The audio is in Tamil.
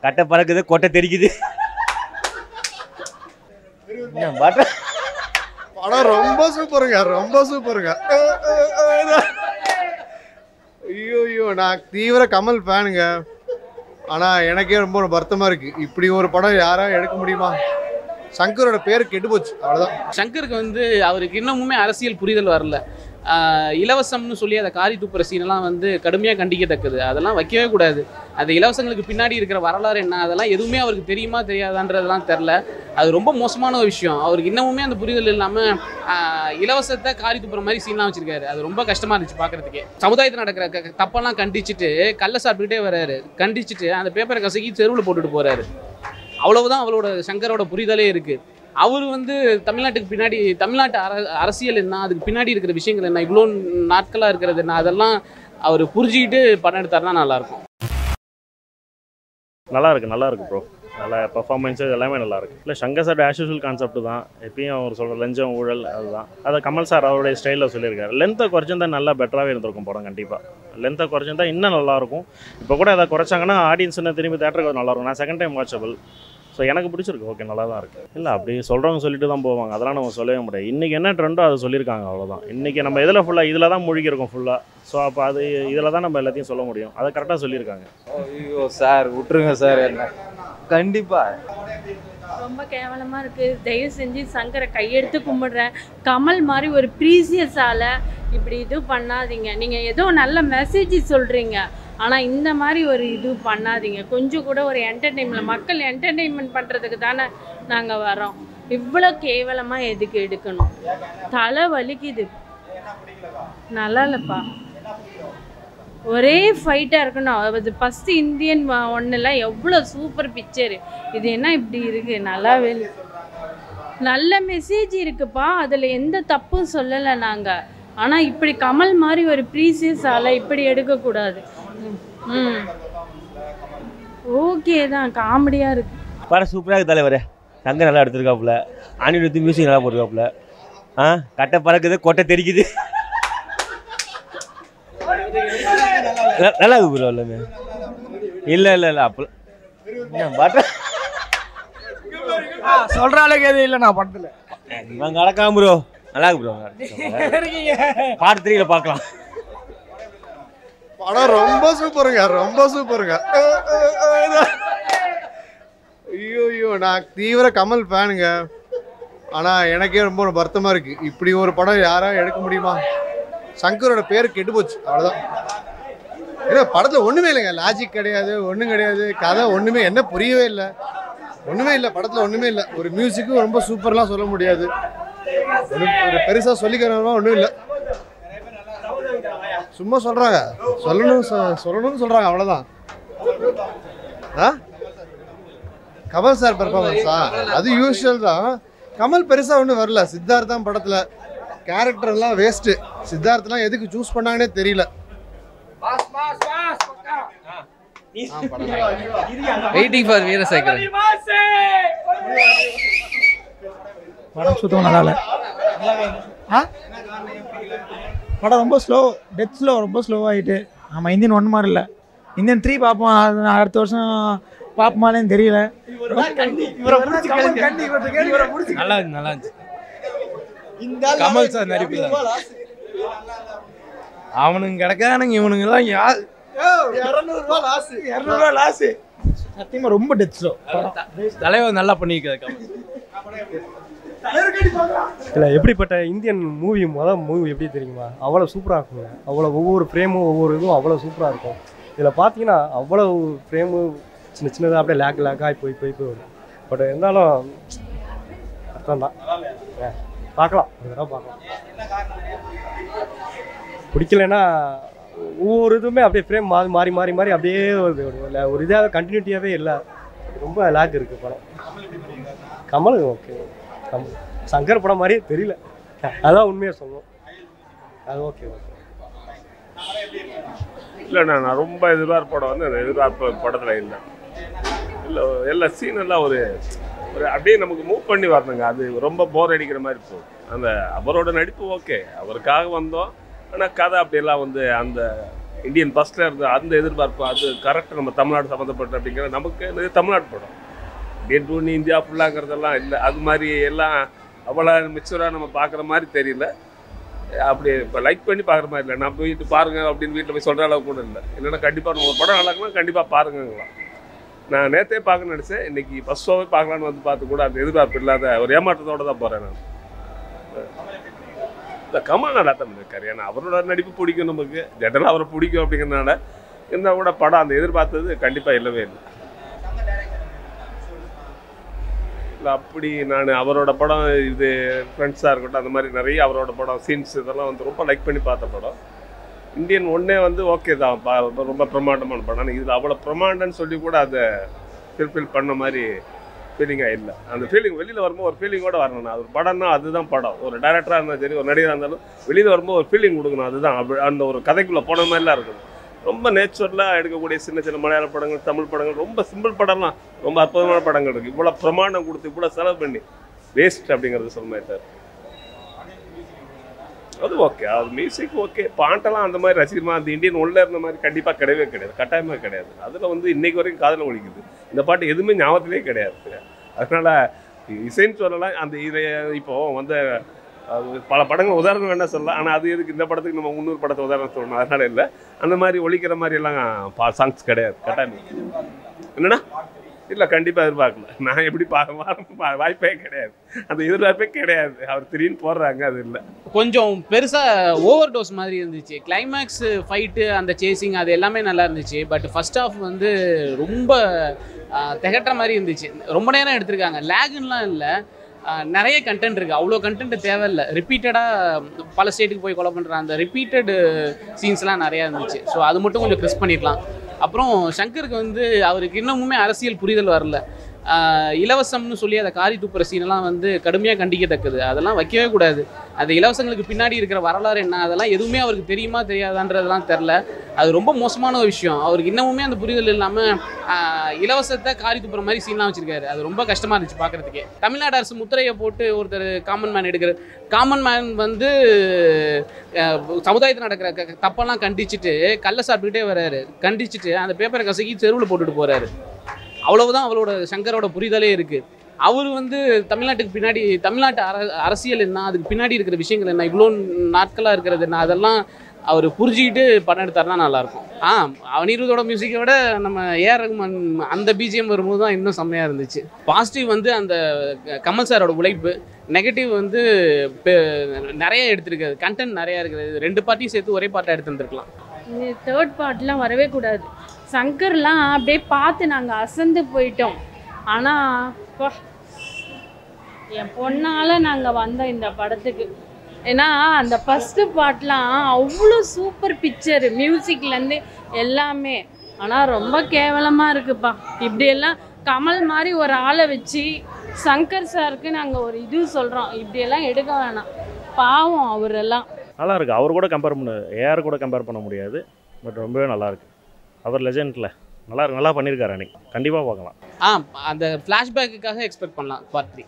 கட்டை பறக்குது, கொட்டை தெரிக்குது. படம் ரொம்ப சூப்பருங்க, ரொம்ப சூப்பருங்க. ஐயோ, நான் தீவிர கமல் ஃபேனுங்க. ஆனால் எனக்கே ரொம்ப வருத்தமாக இருக்குது. இப்படி ஒரு படம் யாராவது எடுக்க முடியுமா? சங்கரோட பேர் கெட்டு போச்சு, அவ்வளோதான். சங்கருக்கு வந்து அவருக்கு இன்னமுமே அரசியல் புரிதல் வரல. இலவசம்னு சொல்லி அதை காரி துப்புற சீனெல்லாம் வந்து கடுமையாக கண்டிக்கத்தக்கது. அதெல்லாம் வைக்கவே கூடாது. அந்த இலவசங்களுக்கு பின்னாடி இருக்கிற வரலாறு என்ன, அதெல்லாம் எதுவுமே அவருக்கு தெரியுமா தெரியாதான்றதெல்லாம் தெரில. அது ரொம்ப மோசமான ஒரு விஷயம். அவருக்கு இன்னமுமே அந்த புரிதல் இல்லாமல் இலவசத்தை காரி துப்புற மாதிரி சீன்லாம் வச்சுருக்காரு. அது ரொம்ப கஷ்டமாக இருந்துச்சு பார்க்குறதுக்கே. சமுதாயத்தில் நடக்கிற தப்பெல்லாம் கண்டிச்சுட்டு கல்லை சாப்பிட்டுக்கிட்டே வர்றாரு. கண்டிச்சுட்டு அந்த பேப்பரை கசக்கி தெருவில் போட்டுட்டு போகிறாரு. அவ்வளவுதான் அவரோட சங்கரோட புரிதலே இருக்குது. அவர் வந்து தமிழ்நாட்டுக்கு பின்னாடி தமிழ்நாட்டு அரசியல் என்ன, அதுக்கு பின்னாடி இருக்கிற விஷயங்கள் என்ன, இவ்வளோ நாட்களாக இருக்கிறது என்ன, அதெல்லாம் அவர் புரிஞ்சுக்கிட்டு படம் எடுத்தாருன்னா நல்லாயிருக்கும். நல்லா இருக்கு ப்ரோ. நல்லா பர்ஃபார்மன்ஸு எல்லாமே நல்லாயிருக்கு. இல்லை, Shankar sir as usual concept தான். எப்பயும் அவர் சொல்கிற லஞ்சம் ஊழல் அதுதான். அதை கமல் சார் அவருடைய ஸ்டைலில் சொல்லியிருக்காரு. லென்த்தை குறைச்சிருந்தா நல்லா பெட்டராகவே இருந்திருக்கும் படம். கண்டிப்பாக லென்த்தை குறைச்சிருந்தா இன்னும் நல்லாயிருக்கும். இப்போ கூட அதை குறைச்சாங்கன்னா ஆடியன்ஸ் என்ன திரும்பி தேட்டருக்கு நல்லாயிருக்கும். நான் செகண்ட் டைம் வாட்சபிள். ஸோ எனக்கு பிடிச்சிருக்கு. ஓகே, நல்லா தான் இருக்குது. இல்லை, அப்படி சொல்கிறவங்க சொல்லிட்டு தான் போவாங்க. அதெல்லாம் நம்ம சொல்லவே முடியாது. இன்றைக்கி என்ன ட்ரெண்டோ அதை சொல்லியிருக்காங்க, அவ்வளோதான். இன்றைக்கி நம்ம இதில் ஃபுல்லாக இதில் தான் மூழ்கிருக்கோம் ஃபுல்லாக. ஸோ அப்போ அது இதில் தான் நம்ம எல்லாத்தையும் சொல்ல முடியும். அதை கரெக்டாக சொல்லியிருக்காங்க. ஐயோ சார், விட்டுருங்க சார். என்ன கண்டிப்பாக ரொம்ப கேவலமாக இருக்குது. தயவு செஞ்சு சங்கரை கையெடுத்து கும்பிடுறேன். கமல் மாதிரி ஒரு ப்ரீசியஸ் ஆளை இப்படி இது பண்ணாதீங்க. நீங்கள் ஏதோ நல்ல மெசேஜ் சொல்கிறீங்க, ஆனால் இந்த மாதிரி ஒரு இது பண்ணாதீங்க. கொஞ்சம் கூட ஒரு என்டர்டெயின்மெண்ட், மக்கள் என்டர்டெயின்மெண்ட் பண்ணுறதுக்கு தானே நாங்கள் வரோம். இவ்வளோ கேவலமாக எதுக்கு எடுக்கணும்? தலை வலிக்குது. நல்லா இல்லைப்பா. ஒரே ஃபைட்டாக இருக்கணும். அது ஃபஸ்ட்டு இந்தியன் ஒன்றுலாம் எவ்வளோ சூப்பர் பிக்சரு. இது என்ன இப்படி இருக்குது? நல்லாவே இல்லை. நல்ல மெசேஜ் இருக்குப்பா, அதில் எந்த தப்பும் சொல்லலை நாங்கள். ஆனால் இப்படி கமல் மாதிரி ஒரு ப்ரீசியஸ் ஆளை இப்படி எடுக்கக்கூடாது. ஓகே தான், காமெடியாக இருக்குது. படம் சூப்பராக இருக்குது தலைவர். சங்கர் நல்லா எடுத்துருக்காப்புல. அனிருத் மியூசிக் நல்லா போட்டிருக்காப்புல. கட்டை பறக்குது, கொட்டை தெரிக்குது. நல்லா இருக்கு ப்ரோ. எல்லாமே இல்லை அப்போ சொல்கிற அளவுக்கு எதுவும் இல்லை நான் படத்தில். இவங்க நடக்காம ப்ரோ. நல்லா இருக்கு ப்ரோ. பார்ட் 3ல பார்க்கலாம். படம் ரொம்ப சூப்பருங்க, ரொம்ப சூப்பருங்க. ஐயோ, நான் தீவிர கமல் ஃபேனுங்க. ஆனால் எனக்கே ரொம்ப வருத்தமாக இருக்குது. இப்படி ஒரு படம் யாராவது எடுக்க முடியுமா? சங்கரோட பேர் கெட்டு போச்சு, அவ்வளோதான். ஏன்னா படத்தில் ஒன்றுமே இல்லைங்க. லாஜிக் கிடையாது, ஒன்றும் கிடையாது. கதை ஒன்றுமே என்ன புரியவே இல்லை. ஒன்றுமே இல்லை படத்தில், ஒன்றுமே இல்லை. ஒரு மியூசிக்கும் ரொம்ப சூப்பர்லாம் சொல்ல முடியாது. ஒரு பெருசாக சொல்லிக்கிறவங்க ஒன்றும் இல்லை. சும்மா சொல்கிறாங்க, சொல்லணும்னு சொல்கிறாங்க, அவ்வளோதான். கமல் சார் பெர்ஃபார்மன்ஸா அது யூஷுவல் தான். கமல் பெருசாக ஒன்றும் வரல. சித்தார்த்தான் படத்தில். கேரக்டர் எல்லாம் வேஸ்ட்டு. சித்தார்த்லாம் எதுக்கு சூஸ் பண்ணாங்கன்னே தெரியல. Waiting for Veerasekaran. படம் சுத்தமாக நல்லா இல்லை. படம் ரொம்ப ஸ்லோ, டெத் ஸ்லோ, ரொம்ப ஸ்லோவாகிட்டு. ஆமாம், இந்தியன் 1 மாதிரி இல்லை. இந்தியன் 3 பார்ப்போம். அது அடுத்த வருஷம் பார்ப்போமாலேன்னு தெரியல. நல்லா இருந்துச்சு. கமல் சார் நடிப்பு அவனுங்க கிடக்கானுங்க. இவனுங்கெல்லாம் யார்? 200 லாஸ். சத்தியமாக ரொம்ப டெத் ஸ்லோ. தலைவர் நல்லா பண்ணியிருக்காரு. இல்லை, எப்படிப்பட்ட இந்தியன் மூவி மூவி எப்படி தெரியுமா? அவ்வளோ சூப்பராக இருக்குங்க. அவ்வளோ ஒவ்வொரு ஃப்ரேமும் ஒவ்வொரு இதுவும் அவ்வளோ சூப்பராக இருக்கும். இதில் பார்த்தீங்கன்னா அவ்வளோ ஃப்ரேமு சின்னதாக அப்படியே லேக்காகி போய் வரும். பட் இருந்தாலும் அர்த்தம் தான். பார்க்கலாம், ஒரு தடவை பார்க்கலாம். பிடிக்கலைன்னா ஒவ்வொரு இதுவுமே அப்படியே ஃப்ரேம் மாறி அப்படியே வருது. ஒரு இதாக கண்டினியூட்டியாகவே இல்லை. ரொம்ப லேக் இருக்குது படம். கமல் ஓகே. சங்கர் படம் மாதிரியே தெரியல. அதான் உண்மையாக சொல்லணும். அது ஓகே. இல்லைண்ணா, நான் ரொம்ப எதிர்பார்ப்போட வந்து அந்த எதிர்பார்ப்பு படத்தில் இல்லை. எல்லா சீனெல்லாம் ஒரு அப்படியே நமக்கு மூவ் பண்ணி வரணுங்க. அது ரொம்ப போர் அடிக்கிற மாதிரி போகும். அந்த அவரோட நடிப்பு ஓகே, அவருக்காக வந்தோம். ஆனால் கதை அப்படியெல்லாம் வந்து அந்த இந்தியன் ஃபஸ்ட்டில் இருந்த அந்த எதிர்பார்ப்பு அது கரெக்டாக நம்ம தமிழ்நாடு சம்மந்தப்பட்ட அப்படிங்கிற நமக்கு இது தமிழ்நாடு படம். இந்தியன் டூ இந்தியா ஃபுல்லாங்கிறதெல்லாம் இல்லை. அது மாதிரி எல்லாம் அவ்வளோ மெச்சூராக நம்ம பார்க்குற மாதிரி தெரியல. அப்படி இப்போ லைக் பண்ணி பார்க்குற மாதிரி இல்லை. நான் போயிட்டு பாருங்கள் அப்படின்னு வீட்டில் போய் சொல்கிற அளவுக்கு கூட இல்லை. இல்லைன்னா கண்டிப்பாக நம்ம படம் நல்லா இருக்குன்னா கண்டிப்பாக பாருங்கங்களாம். நான் நேற்றே பார்க்கணும்னு நினச்சேன். இன்றைக்கி ஃபஸ்ட் ஷோவே பார்க்கலான்னு வந்து பார்த்து கூட அந்த எதிர்பார்ப்பு இல்லாத ஒரு ஏமாற்றத்தோடு தான் போகிறேன் நான். இந்த கமல் நல்லா தான் இருக்கார். ஏன்னா அவரோட நடிப்பு பிடிக்கும், நமக்கு ஜெனரலாக அவரை பிடிக்கும் அப்படிங்கிறதுனால. இருந்தால் கூட படம் அந்த எதிர்பார்த்தது கண்டிப்பாக இல்லவே இல்லை. இல்லை அப்படி நான் அவரோட படம் இது ஃப்ரெண்ட்ஸாக இருக்கட்டும் அந்த மாதிரி நிறைய அவரோட படம் சீன்ஸ் இதெல்லாம் வந்து ரொம்ப லைக் பண்ணி பார்த்த படம். இந்தியன் ஒன்றே வந்து ஓகே தான், ரொம்ப பிரமாண்டமான படம். ஆனால் இதில் அவ்வளோ பிரமாண்டம்னு சொல்லி கூட அதை ஃபில்ஃபில் பண்ண மாதிரி ஃபீலிங்காக இல்லை. அந்த ஃபீலிங் வெளியில் வரும்போது ஒரு ஃபீலிங்கோடு வரணும். அது ஒரு படம்னா அதுதான் படம். ஒரு டைரக்டராக இருந்தாலும் சரி, ஒரு நடிகராக இருந்தாலும் வெளியில் வரும்போது ஒரு ஃபீலிங் கொடுக்கணும். அதுதான் அந்த ஒரு கதைக்குள்ளே போன மாதிரிலாம் இருக்கணும். ரொம்ப நேச்சுரலாக எடுக்கக்கூடிய சின்ன சின்ன மலையாள படங்கள், தமிழ் படங்கள், ரொம்ப சிம்பிள் படம்லாம் ரொம்ப அற்புதமான படங்கள் இருக்குது. இவ்வளோ பிரமாண்டம் கொடுத்து இவ்வளோ செலவு பண்ணி வேஸ்ட் அப்படிங்கிறது சொல்ல மாதிரி அது ஓகே. அது மியூசிக் ஓகே. பாட்டெல்லாம் அந்த மாதிரி ரசிகமாக அந்த இந்தியன் ஒன்றில் இருந்த மாதிரி கண்டிப்பாக கிடையவே கிடையாது, கட்டாயமாக கிடையாது. அதில் வந்து இன்றைக்கு வரைக்கும் காதில் ஒழிக்குது. இந்த பாட்டு எதுவுமே ஞாபகத்திலே கிடையாது. அதனால் இசைன்னு சொல்லலாம். அந்த இதை இப்போது வந்து பல படங்கள் உதாரணம் வேணால் சொல்லலாம். ஆனால் அது எதுக்கு இந்த படத்துக்கு நம்ம 300 படத்தை உதாரணம் சொல்லணும், அதனால் இல்லை. அந்த மாதிரி ஒழிக்கிற மாதிரி எல்லாம் சாங்ஸ் கிடையாது கட்டாயம். என்னன்னா இல்லை கண்டிப்பாக எதிர்பார்க்கல. நான் எப்படி வாய்ப்பே கிடையாது, அந்த எதிர்பார்ப்பே கிடையாது. அவர் திடீர்னு போடுறாங்க, அது இல்லை. கொஞ்சம் பெருசாக ஓவர் டோஸ் மாதிரி இருந்துச்சு. கிளைமேக்ஸ் ஃபைட்டு அந்த சேசிங் அது எல்லாமே நல்லா இருந்துச்சு. பட் ஃபர்ஸ்ட் ஆஃப் வந்து ரொம்ப திகட்டுற மாதிரி இருந்துச்சு. ரொம்ப நேரம் எடுத்திருக்காங்க. லேகுன்னெலாம் இல்லை, நிறைய கண்டென்ட் இருக்குது. அவ்வளோ கண்டென்ட் தேவையில்லை. ரிப்பீட்டடாக பல ஸ்டேட்டுக்கு போய் கொலை பண்ணுற அந்த ரிப்பீட்டட் சீன்ஸ்லாம் நிறையா இருந்துச்சு. ஸோ அது மட்டும் கொஞ்சம் க்ரிஸ் பண்ணிடலாம். அப்புறம் சங்கருக்கு வந்து அவருக்கு இன்னமுமே அரசியல் புரிதல் வரல. இலவசம்னு சொல்லி அதை காரி துப்புற சீனெல்லாம் வந்து கடுமையாக கண்டிக்கத்தக்கது. அதெல்லாம் வைக்கவே கூடாது. அந்த இலவசங்களுக்கு பின்னாடி இருக்கிற வரலாறு என்ன, அதெல்லாம் எதுவுமே அவருக்கு தெரியுமா தெரியாதான்றதெல்லாம் தெரில. அது ரொம்ப மோசமான ஒரு விஷயம். அவருக்கு இன்னமுமே அந்த புரிதல் இல்லாமல் இலவசத்தை காரி துப்புற மாதிரி சீன்லாம் வச்சுருக்காரு. அது ரொம்ப கஷ்டமாக இருந்துச்சு பார்க்குறதுக்கே. தமிழ்நாடு அரசு முத்திரையை போட்டு ஒருத்தர் காமன் மேன் எடுக்கிறார். காமன் மேன் வந்து சமுதாயத்தில் நடக்கிற தப்பெல்லாம் கண்டிச்சுட்டு கள்ள சாப்பிட்டுக்கிட்டே வர்றாரு. கண்டிச்சுட்டு அந்த பேப்பரை கசக்கி தெருவில் போட்டுட்டு போகிறாரு. அவ்வளவுதான் அவரோட சங்கரோட புரிதலே இருக்குது. அவர் வந்து தமிழ்நாட்டுக்கு பின்னாடி தமிழ்நாட்டு அரசியல் என்ன, அதுக்கு பின்னாடி இருக்கிற விஷயங்கள் என்ன, இவ்வளோ நாட்களாக இருக்கிறது என்ன, அதெல்லாம் அவர் புரிஞ்சுக்கிட்டு படம் எடுத்தாருன்னா நல்லாயிருக்கும். அனிருத்தோட மியூசிக்கை விட நம்ம ஏஆர் ரகுமான் அந்த பிஜிஎம் வரும்போது தான் இன்னும் செம்மையாக இருந்துச்சு. பாசிட்டிவ் வந்து அந்த கமல் சாரோட உழைப்பு, நெகட்டிவ் வந்து நிறைய எடுத்துருக்காது. கண்டென்ட் நிறையா இருக்குது. 2 பார்ட்டியும் சேர்த்து ஒரே பார்ட்டாக எடுத்து வந்துருக்கலாம். தேர்ட் பார்ட்லாம் வரவே கூடாது. சங்கர்லாம் அப்படியே பார்த்து நாங்கள் அசந்து போயிட்டோம். ஆனால் என் பொண்ணால் நாங்கள் வந்தோம் இந்த படத்துக்கு. ஏன்னா அந்த ஃபஸ்ட்டு பார்ட்லாம் அவ்வளோ சூப்பர் பிக்சரு, மியூசிக்லேருந்து எல்லாமே. ஆனால் ரொம்ப கேவலமாக இருக்குப்பா. இப்படியெல்லாம் கமல் மாதிரி ஒரு ஆளை வச்சு சங்கர் சாருக்கு நாங்கள் ஒரு இது சொல்கிறோம். இப்படியெல்லாம் எடுக்க வேணாம், பாவம் அவரெல்லாம். நல்லா இருக்குது. அவர் கூட கம்பேர் பண்ண ஏஆர் கூட கம்பேர் பண்ண முடியாது. பட் ரொம்பவே நல்லாயிருக்கு. அவர் லெஜெண்டில் நல்லா பண்ணியிருக்காரு. அன்னைக்கு கண்டிப்பாக பார்க்கலாம். அந்த ஃப்ளாஷ்பேக்குக்காக எக்ஸ்பெக்ட் பண்ணலாம் பார்ட் 3.